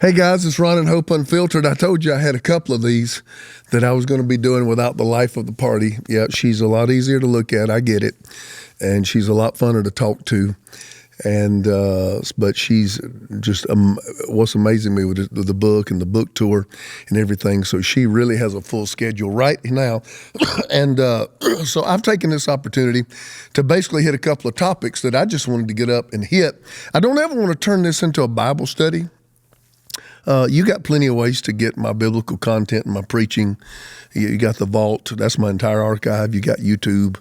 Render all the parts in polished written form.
Hey guys, it's Ron and Hope Unfiltered. I told you I had a couple of these that I was going to be doing without the life of the party. Yeah, she's a lot easier to look at. I get it. And she's a lot funner to talk to. And but she's just what's amazing me with the book and the book tour and everything. So she really has a full schedule right now. And so I've taken this opportunity to basically hit a couple of topics that I just wanted to get up and hit. I don't ever want to turn this into a Bible study. You got plenty of ways to get my biblical content and my preaching. You got the vault. That's my entire archive. You got YouTube.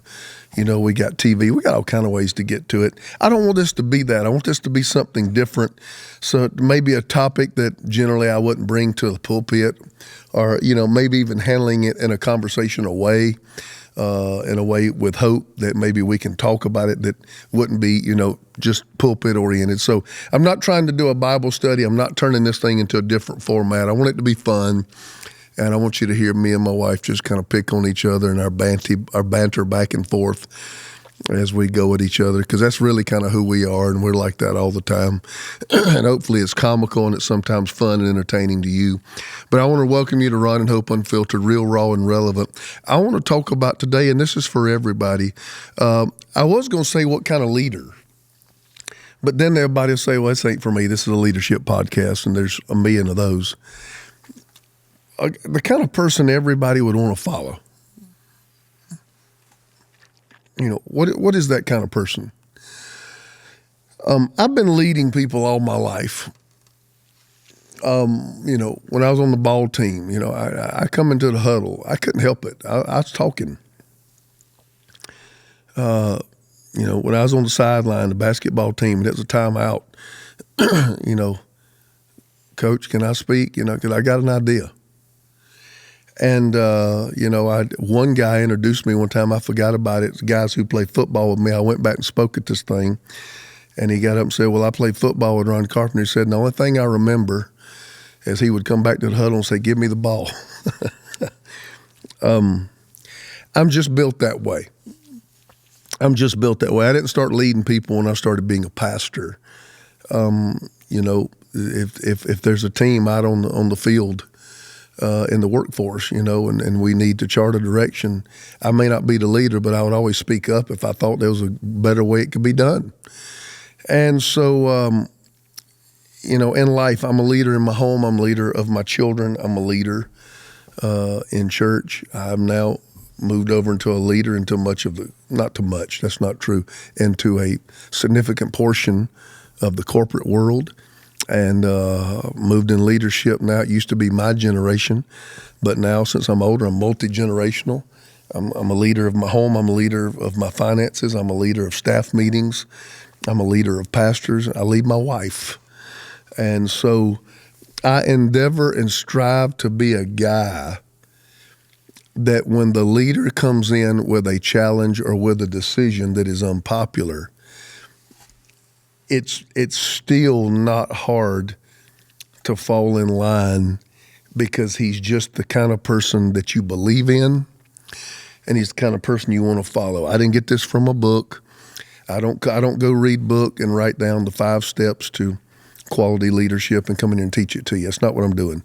You know, we got TV. We got all kind of ways to get to it. I don't want this to be that. I want this to be something different. So maybe a topic that generally I wouldn't bring to the pulpit, or, you know, maybe even handling it in a conversational way. In a way with hope that maybe we can talk about it that wouldn't be, you know, just pulpit oriented. So I'm not trying to do a Bible study. I'm not turning this thing into a different format. I want it to be fun. And I want you to hear me and my wife just kind of pick on each other and our banter back and forth as we go at each other, because that's really kind of who we are, and we're like that all the time. And hopefully it's comical and it's sometimes fun and entertaining to you. But I want to welcome you to Ron and Hope Unfiltered, real, raw, and relevant. I want to talk about today, and this is for everybody. I was going to say what kind of leader, but then everybody will say, well, this ain't for me. This is a leadership podcast, and there's a million of those. The kind of person everybody would want to follow. You know, what is that kind of person? I've been leading people all my life. You know, when I was on the ball team, you know, I come into the huddle. I couldn't help it. I was talking. You know, when I was on the sideline, the basketball team, and it was a timeout, you know, Coach, can I speak? You know, because I got an idea. And, you know, one guy introduced me one time. I forgot about it. The guys who played football with me, I went back and spoke at this thing. And he got up and said, well, I played football with Ron Carpenter. He said, the only thing I remember is he would come back to the huddle and say, give me the ball. I'm just built that way. I'm just built that way. I didn't start leading people when I started being a pastor. You know, if there's a team out on the field, in the workforce, you know, and we need to chart a direction. I may not be the leader, but I would always speak up if I thought there was a better way it could be done. And so, you know, in life, I'm a leader in my home. I'm a leader of my children. I'm a leader in church. I've now moved over into a leader into not too much, that's not true, into a significant portion of the corporate world. And moved in leadership now. It used to be my generation, but now since I'm older, I'm multi-generational. I'm a leader of my home. I'm a leader of my finances. I'm a leader of staff meetings. I'm a leader of pastors. I lead my wife. And so I endeavor and strive to be a guy that when the leader comes in with a challenge or with a decision that is unpopular, it's still not hard to fall in line, because he's just the kind of person that you believe in, and he's the kind of person you want to follow. I didn't get this from a book. I don't go read book and write down the 5 steps to quality leadership and come in here and teach it to you. That's not what I'm doing.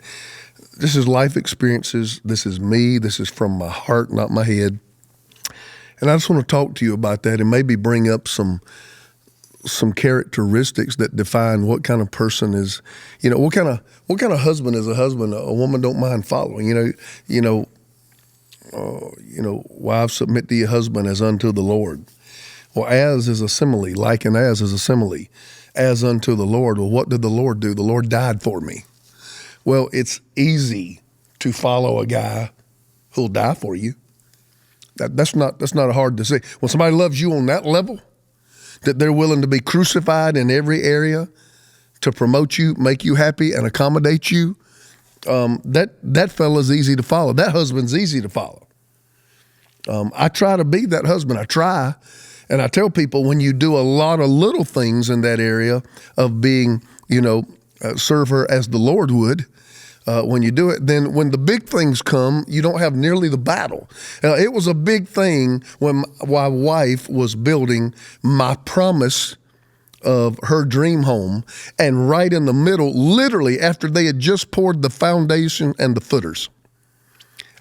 This is life experiences. This is me. This is from my heart, not my head. And I just want to talk to you about that and maybe bring up some characteristics that define what kind of person is, you know, what kind of husband is a husband a woman don't mind following. Wives, submit to your husband as unto the Lord. Well, as is a simile, like and as is a simile, as unto the Lord. Well, what did the Lord do? The Lord died for me. Well, it's easy to follow a guy who'll die for you. That's not hard to say. When somebody loves you on that level, that they're willing to be crucified in every area to promote you, make you happy, and accommodate you, that fella's easy to follow. That husband's easy to follow. I try to be that husband. I try, and I tell people, when you do a lot of little things in that area of being, you know, serve her as the Lord would, when you do it, then when the big things come, you don't have nearly the battle. It was a big thing when my wife was building my promise of her dream home, and right in the middle, literally after they had just poured the foundation and the footers,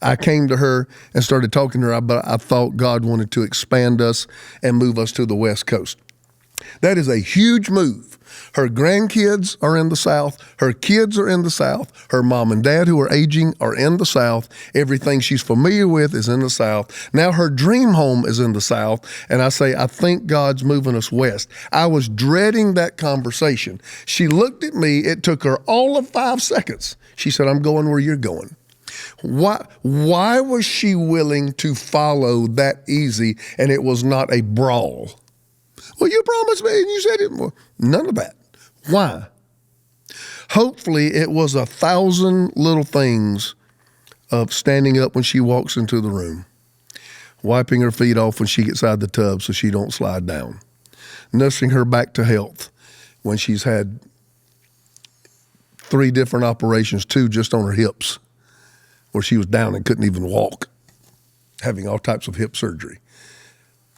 I came to her and started talking to her about I thought God wanted to expand us and move us to the West Coast. That is a huge move. Her grandkids are in the South. Her kids are in the South. Her mom and dad, who are aging, are in the South. Everything she's familiar with is in the South. Now her dream home is in the South. And I say, I think God's moving us west. I was dreading that conversation. She looked at me. It took her all of 5 seconds. She said, I'm going where you're going. Why was she willing to follow that easy and it was not a brawl? Well, you promised me and you said it. Well, none of that. Why? Hopefully it was 1,000 little things of standing up when she walks into the room, wiping her feet off when she gets out of the tub so she don't slide down, nursing her back to health when she's had 3 different operations, 2 just on her hips, where she was down and couldn't even walk, having all types of hip surgery,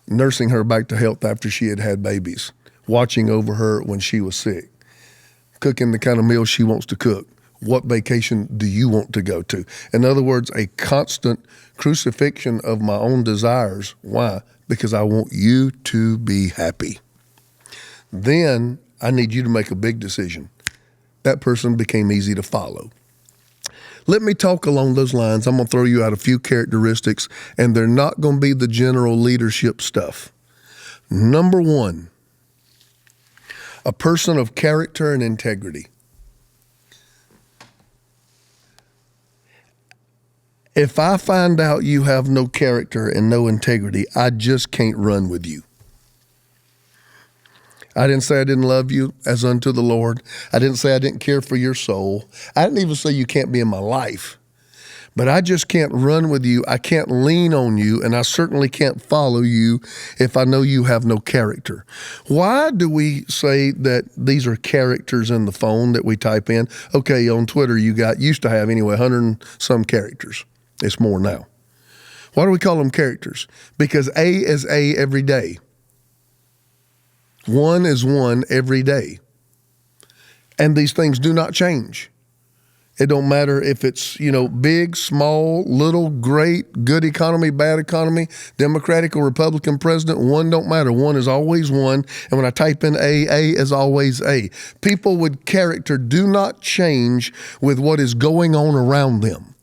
nursing her back to health after she had had babies, watching over her when she was sick, cooking the kind of meal she wants to cook. What vacation do you want to go to? In other words, a constant crucifixion of my own desires. Why? Because I want you to be happy. Then I need you to make a big decision. That person became easy to follow. Let me talk along those lines. I'm going to throw you out a few characteristics, and they're not going to be the general leadership stuff. Number 1, a person of character and integrity. If I find out you have no character and no integrity, I just can't run with you. I didn't say I didn't love you as unto the Lord. I didn't say I didn't care for your soul. I didn't even say you can't be in my life. But I just can't run with you. I can't lean on you, and I certainly can't follow you if I know you have no character. Why do we say that these are characters in the phone that we type in? Okay, on Twitter used to have anyway 100 and some characters. It's more now. Why do we call them characters? Because A is A every day. 1 is 1 every day. And these things do not change. It don't matter if it's, big, small, little, great, good economy, bad economy, Democratic or Republican president. 1 don't matter. 1 is always 1. And when I type in A is always A. People with character do not change with what is going on around them.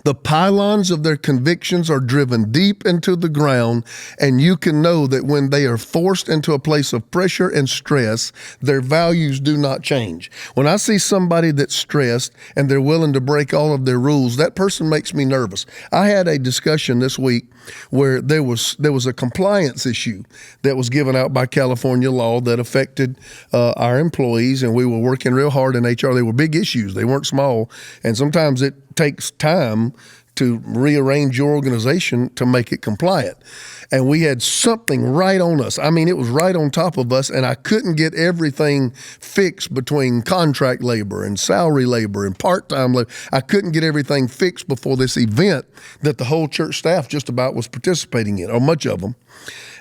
The pylons of their convictions are driven deep into the ground, and you can know that when they are forced into a place of pressure and stress, their values do not change. When I see somebody that's stressed and they're willing to break all of their rules, that person makes me nervous. I had a discussion this week where there was a compliance issue that was given out by California law that affected our employees, and we were working real hard in HR. They were big issues. They weren't small, and sometimes it takes time to rearrange your organization to make it compliant. And we had something right on us. I mean, it was right on top of us, and I couldn't get everything fixed between contract labor and salary labor and part-time labor. I couldn't get everything fixed before this event that the whole church staff just about was participating in, or much of them.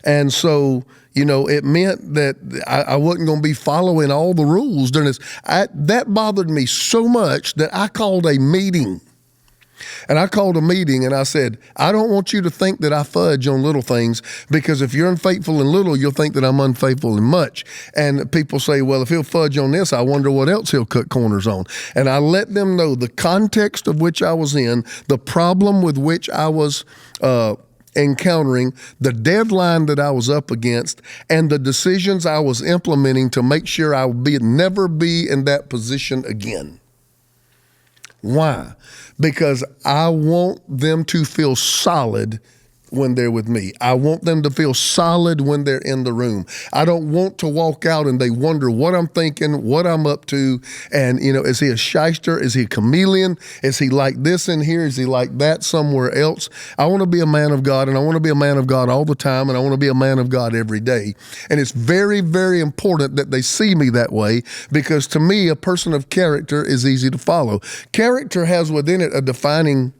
And so, it meant that I wasn't going to be following all the rules during this. That bothered me so much that I called a meeting. And I called a meeting and I said, I don't want you to think that I fudge on little things, because if you're unfaithful in little, you'll think that I'm unfaithful in much. And people say, well, if he'll fudge on this, I wonder what else he'll cut corners on. And I let them know the context of which I was in, the problem with which I was encountering, the deadline that I was up against, and the decisions I was implementing to make sure I would never be in that position again. Why? Because I want them to feel solid when they're with me. I want them to feel solid when they're in the room. I don't want to walk out and they wonder what I'm thinking, what I'm up to. And, is he a shyster? Is he a chameleon? Is he like this in here? Is he like that somewhere else? I want to be a man of God, and I want to be a man of God all the time, and I want to be a man of God every day. And it's very, very important that they see me that way, because to me, a person of character is easy to follow. Character has within it a defining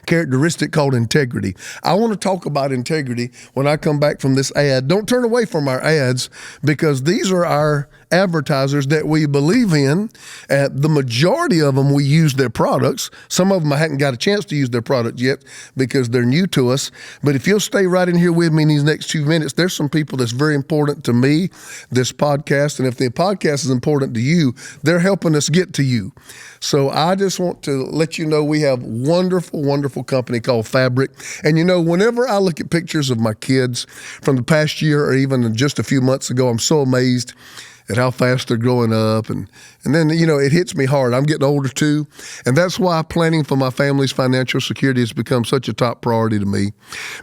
characteristic called integrity. I want to talk about integrity when I come back from this ad. Don't turn away from our ads, because these are our advertisers that we believe in. The majority of them, we use their products. Some of them I hadn't got a chance to use their product yet because they're new to us. But if you'll stay right in here with me in these next 2 minutes, there's some people that's very important to me, this podcast. And if the podcast is important to you, they're helping us get to you. So I just want to let you know we have wonderful, wonderful company called Fabric. And whenever I look at pictures of my kids from the past year or even just a few months ago, I'm so amazed at how fast they're growing up. And then, it hits me hard. I'm getting older too. And that's why planning for my family's financial security has become such a top priority to me.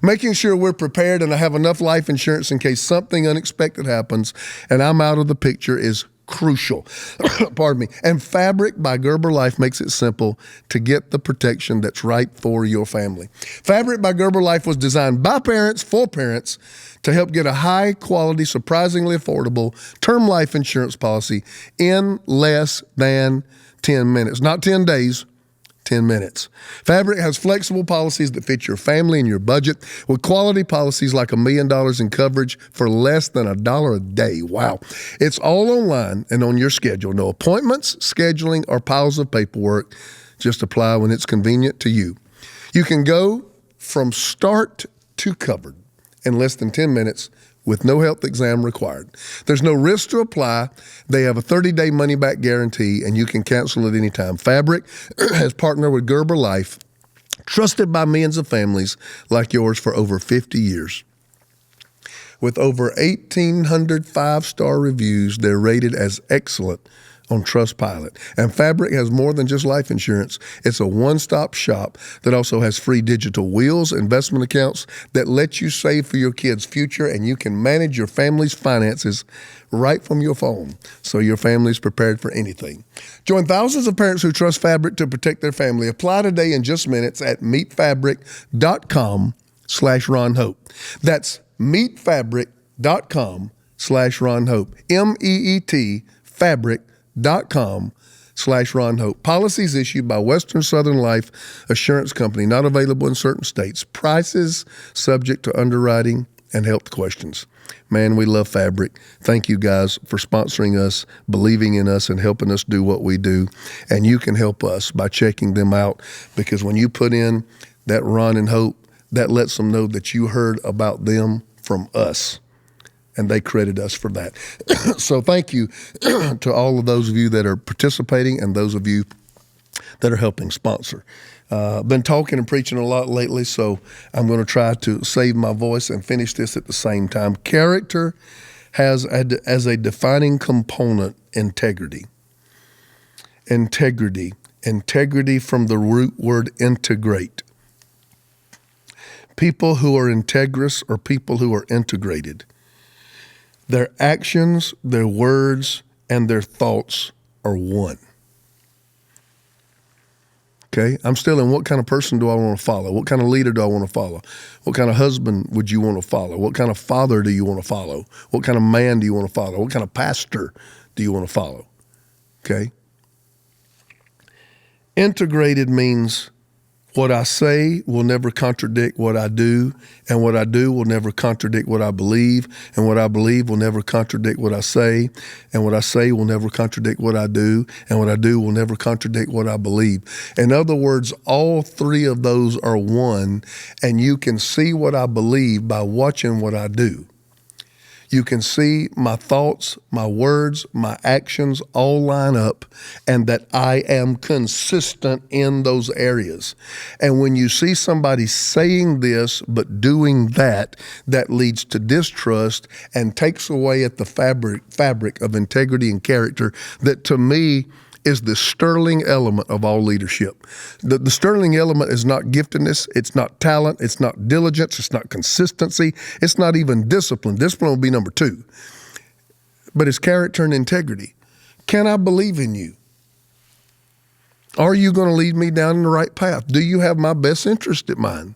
Making sure we're prepared and I have enough life insurance in case something unexpected happens and I'm out of the picture is crucial. Pardon me. And Fabric by Gerber Life makes it simple to get the protection that's right for your family. Fabric by Gerber Life was designed by parents for parents to help get a high quality, surprisingly affordable term life insurance policy in less than 10 minutes. Not 10 days, 10 minutes. Fabric has flexible policies that fit your family and your budget with quality policies like $1 million in coverage for less than $1 a day. Wow. It's all online and on your schedule. No appointments, scheduling, or piles of paperwork. Just apply when it's convenient to you. You can go from start to covered in less than 10 minutes with no health exam required. There's no risk to apply. They have a 30-day money-back guarantee, and you can cancel at any time. Fabric has partnered with Gerber Life, trusted by millions of families like yours for over 50 years. With over 1,800 five-star reviews, they're rated as excellent on Trustpilot. And Fabric has more than just life insurance. It's a one-stop shop that also has free digital wills, investment accounts that let you save for your kids' future, and you can manage your family's finances right from your phone, so your family's prepared for anything. Join thousands of parents who trust Fabric to protect their family. Apply today in just minutes at meetfabric.com/Ron Hope. That's meetfabric.com/Ron Hope. MEET fabric.com/Ron Hope. Policies issued by Western Southern Life Assurance Company, not available in certain states. Prices subject to underwriting and health questions. Man, we love Fabric. Thank you guys for sponsoring us, believing in us, and helping us do what we do. And you can help us by checking them out, because when you put in that Ron and Hope, that lets them know that you heard about them from us. And they credit us for that. So thank you to all of those of you that are participating and those of you that are helping sponsor. Been talking and preaching a lot lately, so I'm going to try to save my voice and finish this at the same time. Character has as a defining component integrity. Integrity from the root word integrate. People who are integrous are people who are integrated. Their actions, their words, and their thoughts are one. Okay? I'm still in what kind of person do I want to follow? What kind of leader do I want to follow? What kind of husband would you want to follow? What kind of father do you want to follow? What kind of man do you want to follow? What kind of pastor do you want to follow? Okay? Integrated means what I say will never contradict what I do, and what I do will never contradict what I believe, and what I believe will never contradict what I say, and what I say will never contradict what I do, and what I do will never contradict what I believe. In other words, all three of those are one, and you can see what I believe by watching what I do. You can see my thoughts, my words, my actions all line up, and that I am consistent in those areas. And when you see somebody saying this but doing that, that leads to distrust and takes away at the fabric of integrity and character that, to me, is the sterling element of all leadership. The sterling element is not giftedness, it's not talent, it's not diligence, it's not consistency, it's not even discipline. Discipline will be number 2. But it's character and integrity. Can I believe in you? Are you going to lead me down the right path? Do you have my best interest at mind?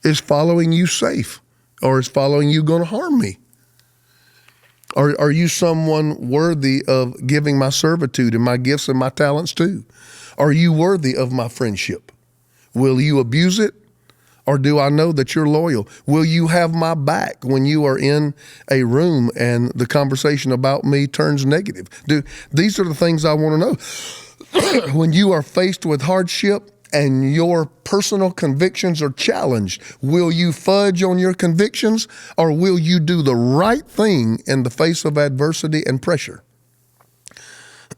Is following you safe, or is following you going to harm me? Are you someone worthy of giving my servitude and my gifts and my talents to? Are you worthy of my friendship? Will you abuse it? Or do I know that you're loyal? Will you have my back when you are in a room and the conversation about me turns negative? These are the things I want to know. When you are faced with hardship and your personal convictions are challenged, will you fudge on your convictions, or will you do the right thing in the face of adversity and pressure?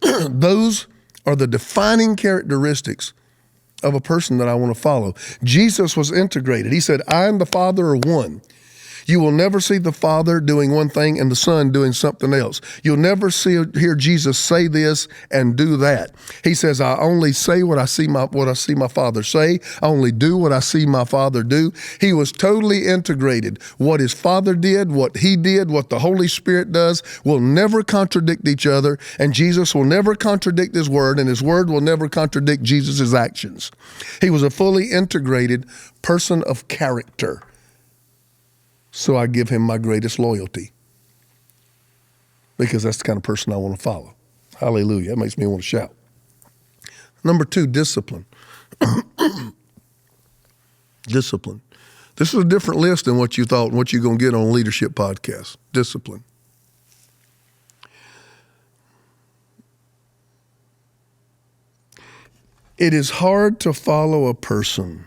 Those are the defining characteristics of a person that I want to follow. Jesus was integrated. He said, I and the Father are one. You will never see the Father doing one thing and the Son doing something else. You'll never hear Jesus say this and do that. He says, I only say what I see my Father say. I only do what I see my Father do. He was totally integrated. What his Father did, what he did, what the Holy Spirit does will never contradict each other, and Jesus will never contradict his word, and his word will never contradict Jesus' actions. He was a fully integrated person of character. So I give him my greatest loyalty, because that's the kind of person I want to follow. Hallelujah. That makes me want to shout. Number 2, discipline. Discipline. This is a different list than what you thought and what you're going to get on a leadership podcast. Discipline. It is hard to follow a person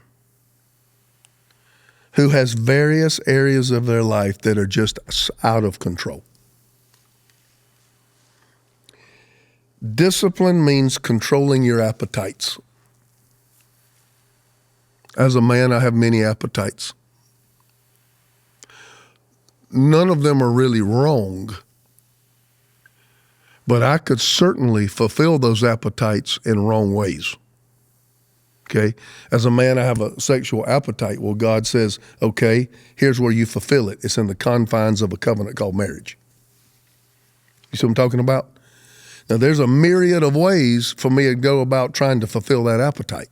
who has various areas of their life that are just out of control. Discipline means controlling your appetites. As a man, I have many appetites. None of them are really wrong, but I could certainly fulfill those appetites in wrong ways. Okay. As a man, I have a sexual appetite. Well, God says, okay, here's where you fulfill it. It's in the confines of a covenant called marriage. You see what I'm talking about? Now, there's a myriad of ways for me to go about trying to fulfill that appetite.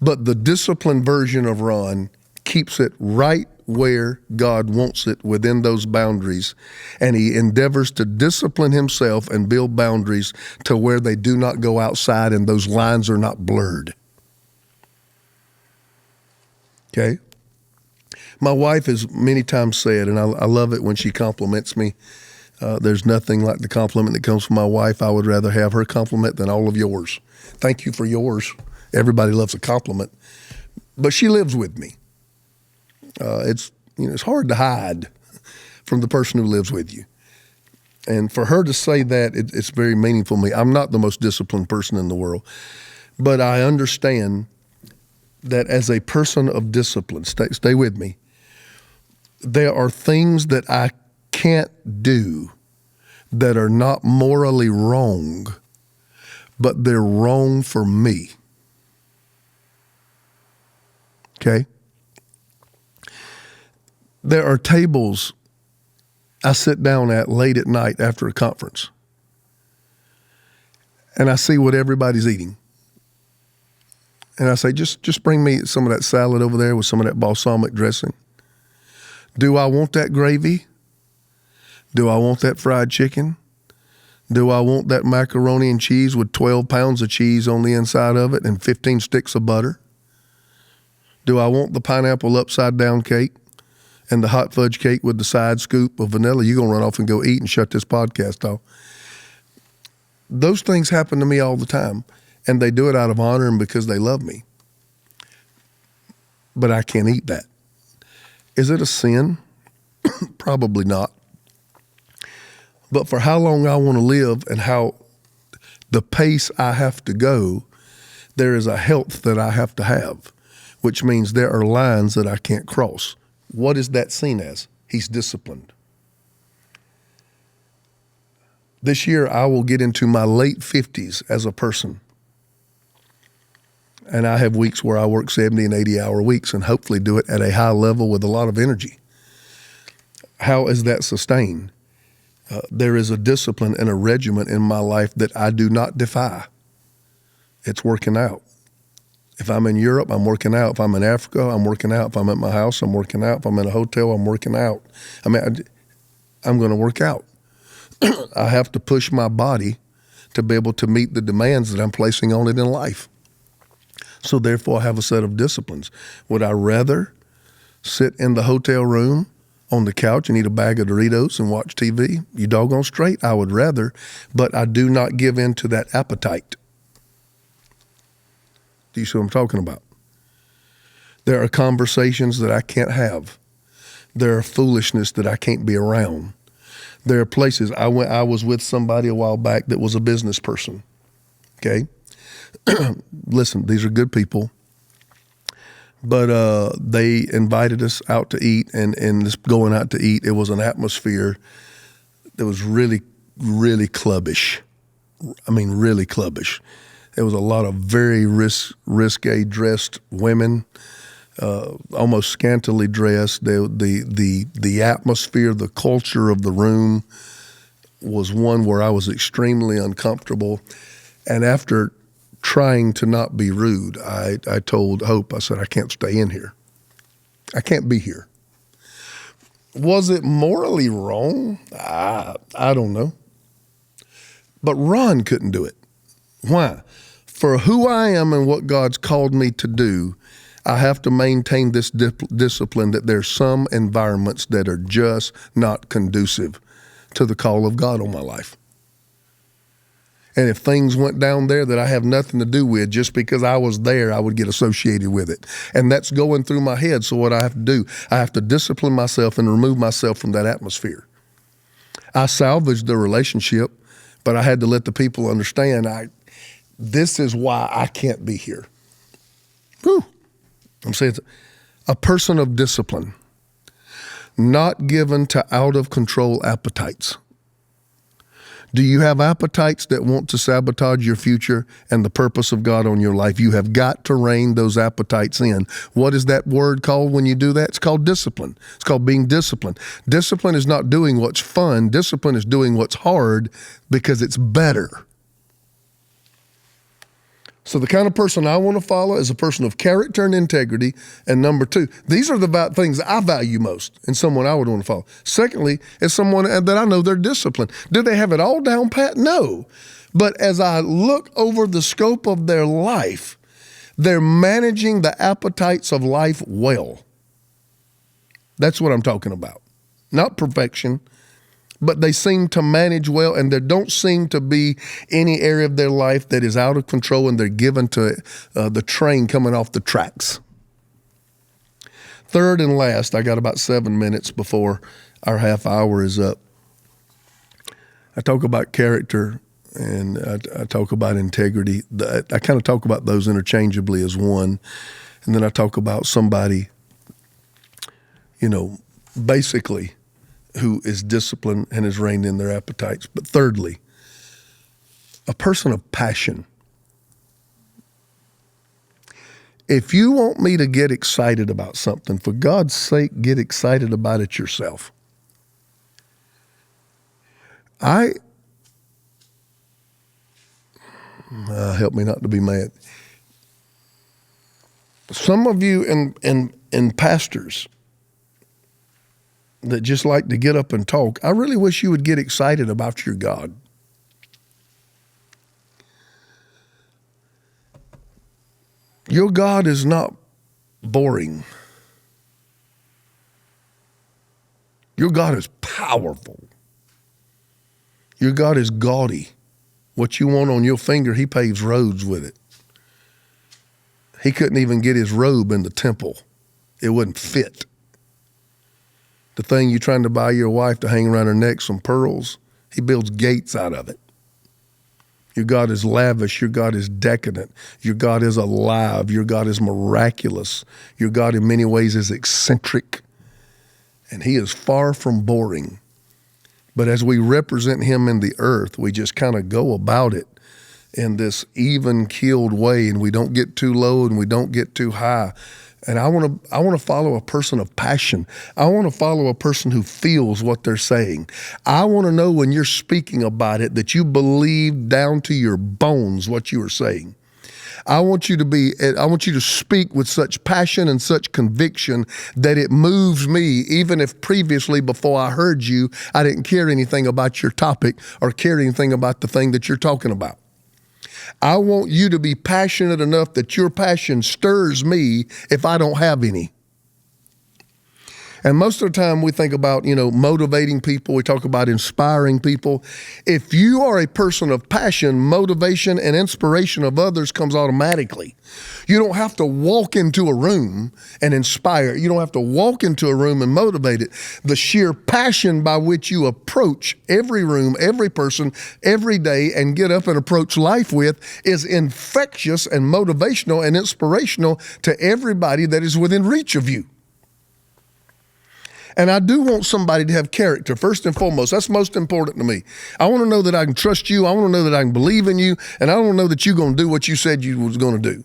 But the disciplined version of Ron keeps it right where God wants it within those boundaries. And he endeavors to discipline himself and build boundaries to where they do not go outside and those lines are not blurred. Okay. My wife has many times said, and I love it when she compliments me, there's nothing like the compliment that comes from my wife. I would rather have her compliment than all of yours. Thank you for yours. Everybody loves a compliment, but she lives with me. It's hard to hide from the person who lives with you. And for her to say that, it's very meaningful to me. I'm not the most disciplined person in the world, but I understand that as a person of discipline, stay with me, there are things that I can't do that are not morally wrong, but they're wrong for me. Okay? There are tables I sit down at late at night after a conference, and I see what everybody's eating. And I say, just bring me some of that salad over there with some of that balsamic dressing. Do I want that gravy? Do I want that fried chicken? Do I want that macaroni and cheese with 12 pounds of cheese on the inside of it and 15 sticks of butter? Do I want the pineapple upside down cake and the hot fudge cake with the side scoop of vanilla? You're going to run off and go eat and shut this podcast off. Those things happen to me all the time. And they do it out of honor and because they love me. But I can't eat that. Is it a sin? Probably not. But for how long I want to live and how the pace I have to go, there is a health that I have to have, which means there are lines that I can't cross. What is that seen as? He's disciplined. This year, I will get into my late 50s as a person. And I have weeks where I work 70 and 80-hour weeks and hopefully do it at a high level with a lot of energy. How is that sustained? There is a discipline and a regimen in my life that I do not defy. It's working out. If I'm in Europe, I'm working out. If I'm in Africa, I'm working out. If I'm at my house, I'm working out. If I'm in a hotel, I'm working out. I'm going to work out. I have to push my body to be able to meet the demands that I'm placing on it in life. So therefore, I have a set of disciplines. Would I rather sit in the hotel room on the couch and eat a bag of Doritos and watch TV? You doggone straight, I would rather, but I do not give in to that appetite. Do you see what I'm talking about? There are conversations that I can't have. There are foolishness that I can't be around. There are places I was with somebody a while back that was a business person. Okay? Listen, these are good people, but they invited us out to eat, and this going out to eat, it was an atmosphere that was really, really clubbish. I mean, really clubbish. There was a lot of very risque dressed women, almost scantily dressed. The atmosphere, the culture of the room was one where I was extremely uncomfortable. And after trying to not be rude, I told Hope, I said, I can't stay in here. I can't be here. Was it morally wrong? I don't know. But Ron couldn't do it. Why? For who I am and what God's called me to do, I have to maintain this discipline that there's some environments that are just not conducive to the call of God on my life. And if things went down there that I have nothing to do with, just because I was there, I would get associated with it. And that's going through my head. So what I have to do, I have to discipline myself and remove myself from that atmosphere. I salvaged the relationship, but I had to let the people understand, this is why I can't be here. Whew. I'm saying a person of discipline, not given to out of control appetites. Do you have appetites that want to sabotage your future and the purpose of God on your life? You have got to rein those appetites in. What is that word called when you do that? It's called discipline. It's called being disciplined. Discipline is not doing what's fun. Discipline is doing what's hard because it's better. So the kind of person I want to follow is a person of character and integrity. And number two, these are the things I value most in someone I would want to follow. Secondly, is someone that I know they're disciplined. Do they have it all down pat? No. But as I look over the scope of their life, they're managing the appetites of life well. That's what I'm talking about. Not perfection, but they seem to manage well, and there don't seem to be any area of their life that is out of control, and they're given to the train coming off the tracks. Third and last, I got about 7 minutes before our half hour is up. I talk about character and I talk about integrity. I kind of talk about those interchangeably as one. And then I talk about somebody, basically who is disciplined and has reined in their appetites. But thirdly, a person of passion. If you want me to get excited about something, for God's sake, get excited about it yourself. Help me not to be mad. Some of you and pastors that just like to get up and talk, I really wish you would get excited about your God. Your God is not boring. Your God is powerful. Your God is gaudy. What you want on your finger, he paves roads with it. He couldn't even get his robe in the temple. It wouldn't fit. The thing you're trying to buy your wife to hang around her neck, some pearls, he builds gates out of it. Your God is lavish. Your God is decadent. Your God is alive. Your God is miraculous. Your God in many ways is eccentric. And he is far from boring. But as we represent him in the earth, we just kind of go about it in this even-keeled way, and we don't get too low and we don't get too high. And I want to follow a person of passion. I want to follow a person who feels what they're saying. I want to know when you're speaking about it that you believe down to your bones what you are saying. I want you to speak with such passion and such conviction that it moves me, even if previously before I heard you, I didn't care anything about your topic or care anything about the thing that you're talking about. I want you to be passionate enough that your passion stirs me if I don't have any. And most of the time we think about, motivating people. We talk about inspiring people. If you are a person of passion, motivation, and inspiration of others comes automatically. You don't have to walk into a room and inspire. You don't have to walk into a room and motivate it. The sheer passion by which you approach every room, every person, every day, and get up and approach life with is infectious and motivational and inspirational to everybody that is within reach of you. And I do want somebody to have character, first and foremost. That's most important to me. I want to know that I can trust you. I want to know that I can believe in you. And I want to know that you're going to do what you said you was going to do.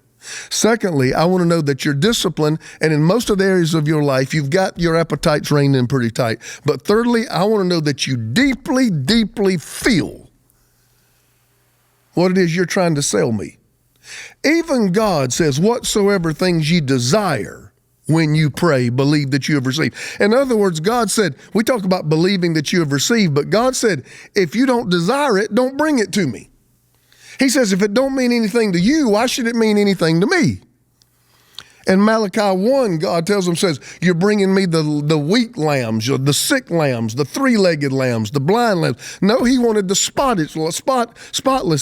Secondly, I want to know that you're disciplined, and in most of the areas of your life, you've got your appetites reined in pretty tight. But thirdly, I want to know that you deeply, deeply feel what it is you're trying to sell me. Even God says, whatsoever things ye desire, when you pray, believe that you have received. In other words, God said, we talk about believing that you have received, but God said, if you don't desire it, don't bring it to me. He says, if it don't mean anything to you, why should it mean anything to me? In Malachi 1, God tells them, says, you're bringing me the weak lambs, the sick lambs, the three-legged lambs, the blind lambs. No, he wanted the spotless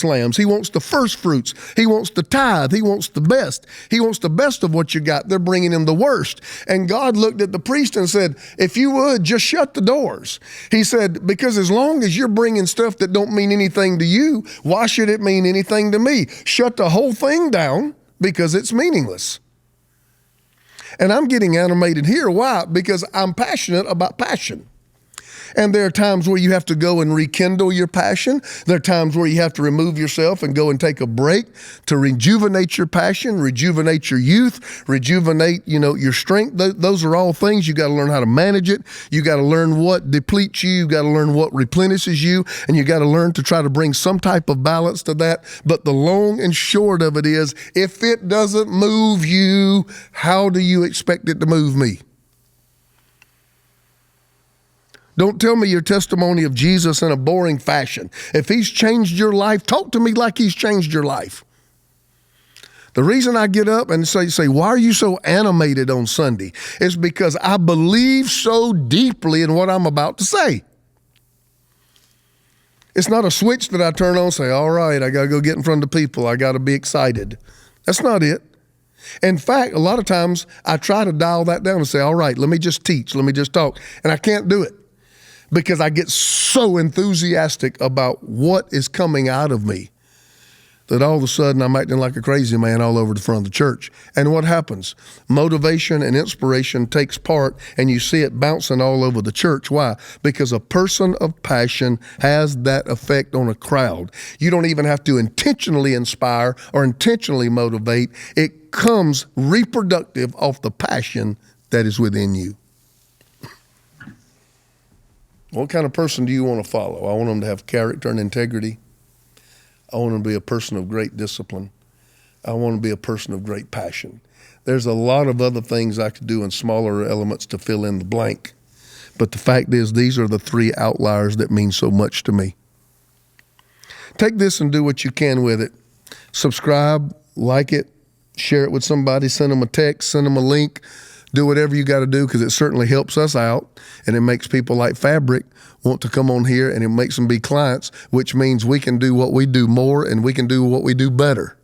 lambs. He wants the first fruits. He wants the tithe. He wants the best. He wants the best of what you got. They're bringing him the worst. And God looked at the priest and said, if you would, just shut the doors. He said, because as long as you're bringing stuff that don't mean anything to you, why should it mean anything to me? Shut the whole thing down because it's meaningless. And I'm getting animated here. Why? Because I'm passionate about passion. And there are times where you have to go and rekindle your passion. There are times where you have to remove yourself and go and take a break to rejuvenate your passion, rejuvenate your youth, rejuvenate, your strength. Those are all things. You got to learn how to manage it. You got to learn what depletes you. You got to learn what replenishes you. And you got to learn to try to bring some type of balance to that. But the long and short of it is, if it doesn't move you, how do you expect it to move me? Don't tell me your testimony of Jesus in a boring fashion. If he's changed your life, talk to me like he's changed your life. The reason I get up and say, why are you so animated on Sunday? Is because I believe so deeply in what I'm about to say. It's not a switch that I turn on and say, all right, I got to go get in front of the people. I got to be excited. That's not it. In fact, a lot of times I try to dial that down and say, all right, let me just teach. Let me just talk. And I can't do it. Because I get so enthusiastic about what is coming out of me that all of a sudden I'm acting like a crazy man all over the front of the church. And what happens? Motivation and inspiration takes part, and you see it bouncing all over the church. Why? Because a person of passion has that effect on a crowd. You don't even have to intentionally inspire or intentionally motivate. It comes reproductive off the passion that is within you. What kind of person do you want to follow? I want them to have character and integrity. I want them to be a person of great discipline. I want to be a person of great passion. There's a lot of other things I could do in smaller elements to fill in the blank. But the fact is, these are the three outliers that mean so much to me. Take this and do what you can with it. Subscribe, like it, share it with somebody, send them a text, send them a link. Do whatever you got to do, because it certainly helps us out, and it makes people like Fabric want to come on here, and it makes them be clients, which means we can do what we do more and we can do what we do better.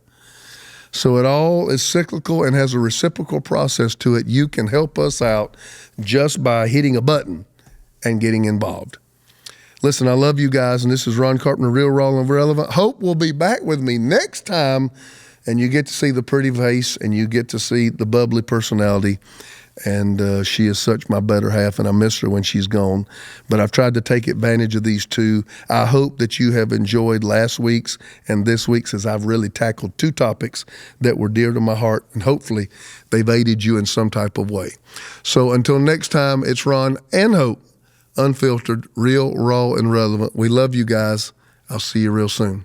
So it all is cyclical and has a reciprocal process to it. You can help us out just by hitting a button and getting involved. Listen, I love you guys, and this is Ron Carpenter, Real, Raw, and Relevant. Hope will be back with me next time, and you get to see the pretty face and you get to see the bubbly personality. And she is such my better half, and I miss her when she's gone. But I've tried to take advantage of these two. I hope that you have enjoyed last week's and this week's, as I've really tackled two topics that were dear to my heart, and hopefully they've aided you in some type of way. So until next time, it's Ron and Hope, Unfiltered, Real, Raw, and Relevant. We love you guys. I'll see you real soon.